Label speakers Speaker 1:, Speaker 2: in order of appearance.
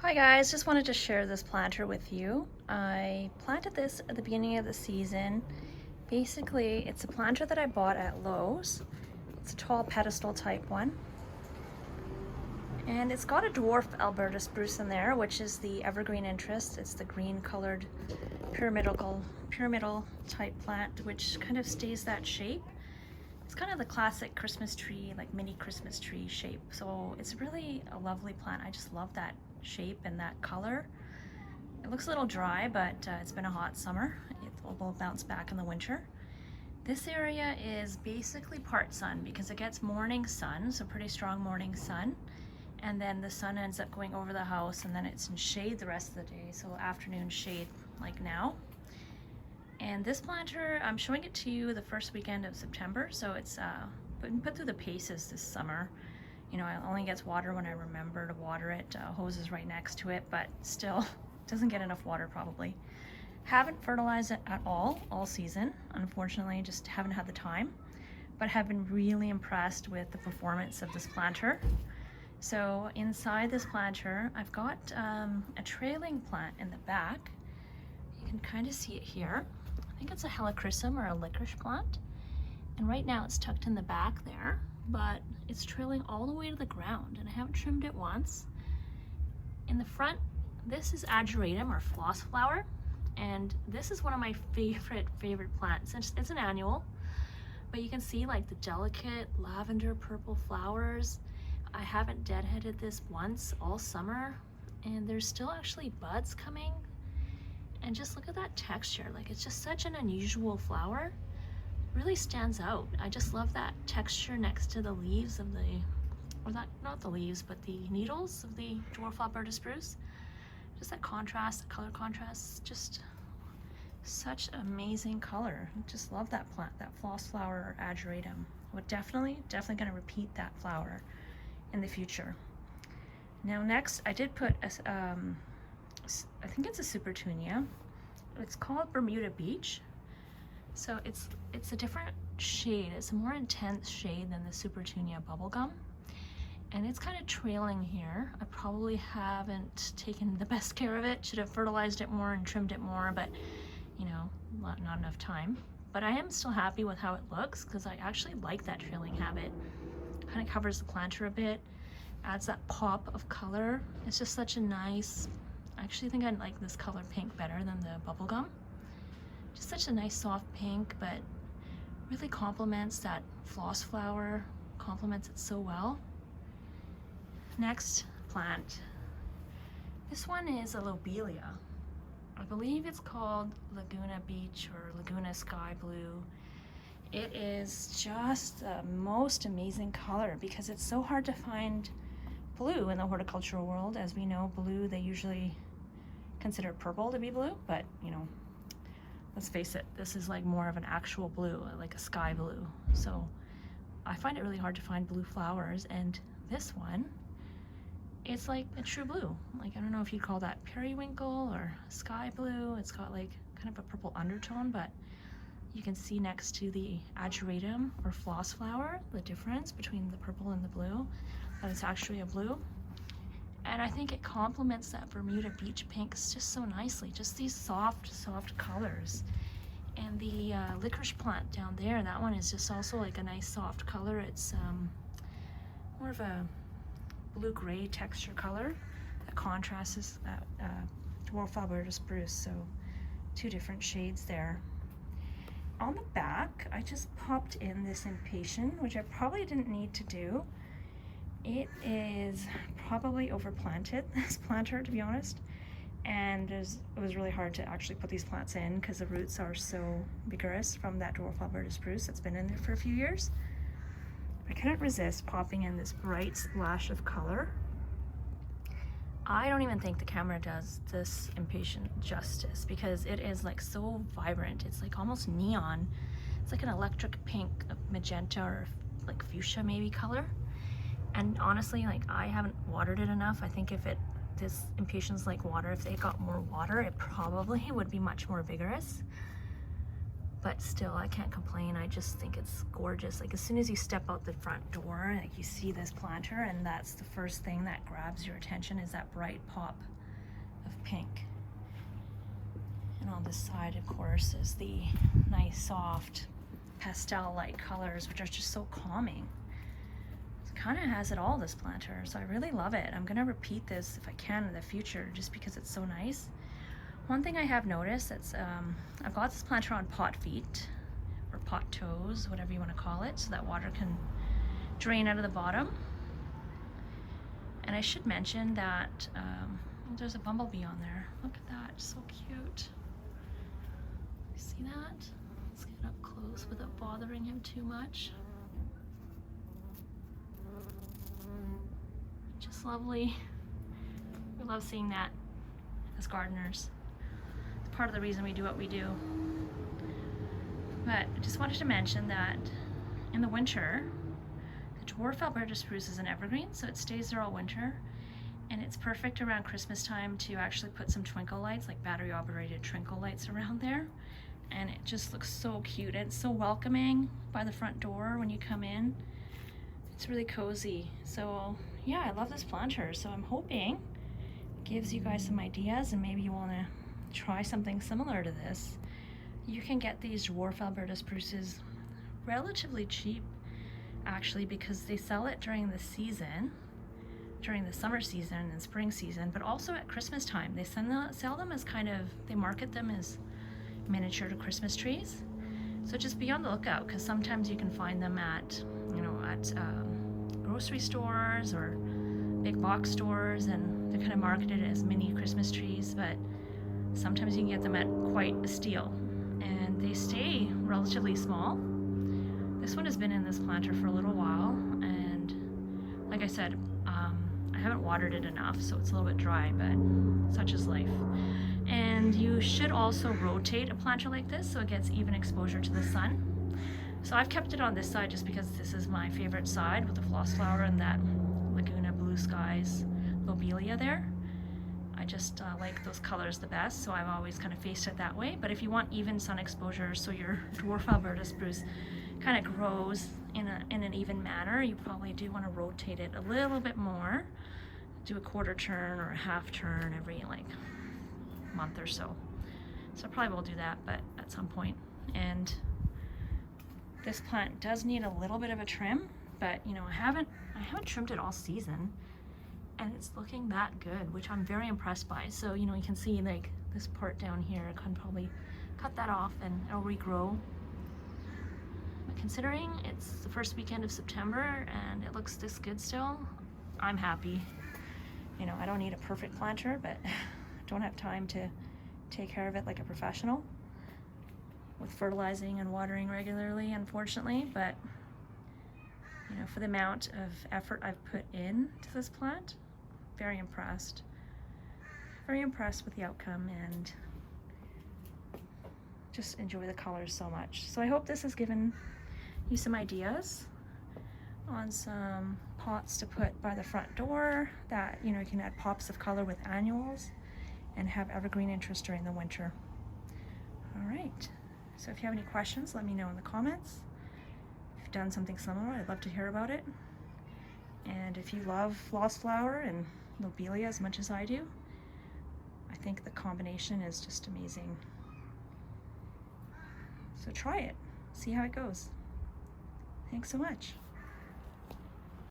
Speaker 1: Hi guys, just wanted to share this planter with you. I planted this at the beginning of the season. Basically, it's a planter that I bought at Lowe's. It's a tall pedestal type one. And it's got a dwarf Alberta spruce in there, which is the evergreen interest. It's the green colored pyramidal type plant, which kind of stays that shape. It's kind of the classic Christmas tree, like mini Christmas tree shape. So it's really a lovely plant. I just love that shape and that color. It looks a little dry, but it's been a hot summer. It will bounce back in the winter. This area is basically part sun because it gets morning sun, so pretty strong morning sun. And then the sun ends up going over the house and then it's in shade the rest of the day. So afternoon shade like now. And this planter, I'm showing it to you the first weekend of September. So it's been put through the paces this summer. You know, it only gets water when I remember to water it. Hose is right next to it, but still doesn't get enough water probably. Haven't fertilized it at all season. Unfortunately, just haven't had the time, but have been really impressed with the performance of this planter. So inside this planter, I've got a trailing plant in the back. You can kind of see it here. I think it's a helichrysum or a licorice plant. And right now it's tucked in the back there, but it's trailing all the way to the ground and I haven't trimmed it once. In the front, this is ageratum or floss flower. And this is one of my favorite plants. It's an annual, but you can see like the delicate lavender purple flowers. I haven't deadheaded this once all summer and there's still actually buds coming. And just look at that texture. Like it's just such an unusual flower. It really stands out. I just love that texture next to the leaves of the, or that, not the leaves, but the needles of the dwarf Alberta spruce. Just that contrast, the color contrast, just such amazing color. Just love that plant, that floss flower or ageratum. Would definitely gonna repeat that flower in the future. Now next, I did put a, I think it's a supertunia. It's called Bermuda Beach. So it's a different shade. It's a more intense shade than the supertunia bubblegum. And it's kind of trailing here. I probably haven't taken the best care of it. Should have fertilized it more and trimmed it more, but you know, not enough time. But I am still happy with how it looks because I actually like that trailing habit. Kind of covers the planter a bit, adds that pop of color. It's just such a nice, I actually think I like this color pink better than the bubblegum. Just such a nice soft pink, but really complements that floss flower, complements it so well. Next plant. This one is a lobelia. I believe it's called Laguna Beach or Laguna Sky Blue. It is just the most amazing color because it's so hard to find blue in the horticultural world. As we know, blue, they usually consider purple to be blue, but you know, let's face it, this is like more of an actual blue, like a sky blue. So I find it really hard to find blue flowers, and this one, it's like a true blue. Like, I don't know if you'd call that periwinkle or sky blue. It's got like kind of a purple undertone, but you can see next to the ageratum or floss flower, the difference between the purple and the blue, that it's actually a blue. And I think it complements that Bermuda Beach pinks just so nicely, just these soft colors. And the licorice plant down there, that one is just also like a nice soft color. It's more of a blue-gray texture color that contrasts that dwarf Alberta spruce, so two different shades there. On the back, I just popped in this impatiens, which I probably didn't need to do. It is probably overplanted, this planter, to be honest. And it was really hard to actually put these plants in because the roots are so vigorous from that dwarf Alberta spruce that's been in there for a few years. I couldn't resist popping in this bright splash of color. I don't even think the camera does this impatiens justice because it is like so vibrant. It's like almost neon. It's like an electric pink, magenta, or like fuchsia maybe color. And honestly, like I haven't watered it enough. I think if this impatiens like water, if it got more water, it probably would be much more vigorous. But still, I can't complain. I just think it's gorgeous. Like as soon as you step out the front door, like you see this planter, and that's the first thing that grabs your attention is that bright pop of pink. And on this side, of course, is the nice soft pastel-like colors, which are just so calming. It kind of has it all, this planter, so I really love it. I'm gonna repeat this if I can in the future, just because it's so nice. One thing I have noticed, that's I've got this planter on pot feet, or pot toes, whatever you want to call it, so that water can drain out of the bottom. And I should mention that there's a bumblebee on there. Look at that, so cute. You see that? Let's get up close without bothering him too much. Just lovely. We love seeing that as gardeners. It's part of the reason we do what we do. But I just wanted to mention that in the winter, the dwarf Alberta spruce is an evergreen, so it stays there all winter. And it's perfect around Christmas time to actually put some twinkle lights, like battery operated twinkle lights around there. And it just looks so cute. It's so welcoming by the front door when you come in. It's really cozy. So yeah, I love this planter. So I'm hoping it gives you guys some ideas, and maybe you want to try something similar to this. You can get these dwarf Alberta spruces relatively cheap, actually, because they sell it during the season, during the summer season and spring season, but also at Christmas time. They sell them as kind of, they market them as miniature to Christmas trees. So just be on the lookout, because sometimes you can find them at, you know, at grocery stores or big box stores, and they're kind of marketed as mini Christmas trees, but sometimes you can get them at quite a steal, and they stay relatively small. This one has been in this planter for a little while, and like I said, I haven't watered it enough, so it's a little bit dry, but such is life. And you should also rotate a planter like this so it gets even exposure to the sun. So I've kept it on this side just because this is my favorite side, with the floss flower and that Laguna Blue Skies lobelia there. I just like those colors the best, so I've always kind of faced it that way. But if you want even sun exposure, so your dwarf Alberta spruce kind of grows in an even manner, you probably do want to rotate it a little bit more. Do a quarter turn or a half turn every like month or so. So I probably will do that, but at some point. And this plant does need a little bit of a trim, but you know, I haven't trimmed it all season, and it's looking that good, which I'm very impressed by. So you know, you can see like this part down here, I can probably cut that off and it'll regrow. But considering it's the first weekend of September and it looks this good still, I'm happy. You know, I don't need a perfect planter, but I don't have time to take care of it like a professional with fertilizing and watering regularly, unfortunately. But you know, for the amount of effort I've put into this plant, very impressed. Very impressed with the outcome, and just enjoy the colors so much. So I hope this has given you some ideas on some pots to put by the front door that, you know, you can add pops of color with annuals and have evergreen interest during the winter. All right, so if you have any questions, let me know in the comments. If you've done something similar, I'd love to hear about it. And if you love floss flower and lobelia as much as I do, I think the combination is just amazing. So try it, see how it goes. Thanks so much.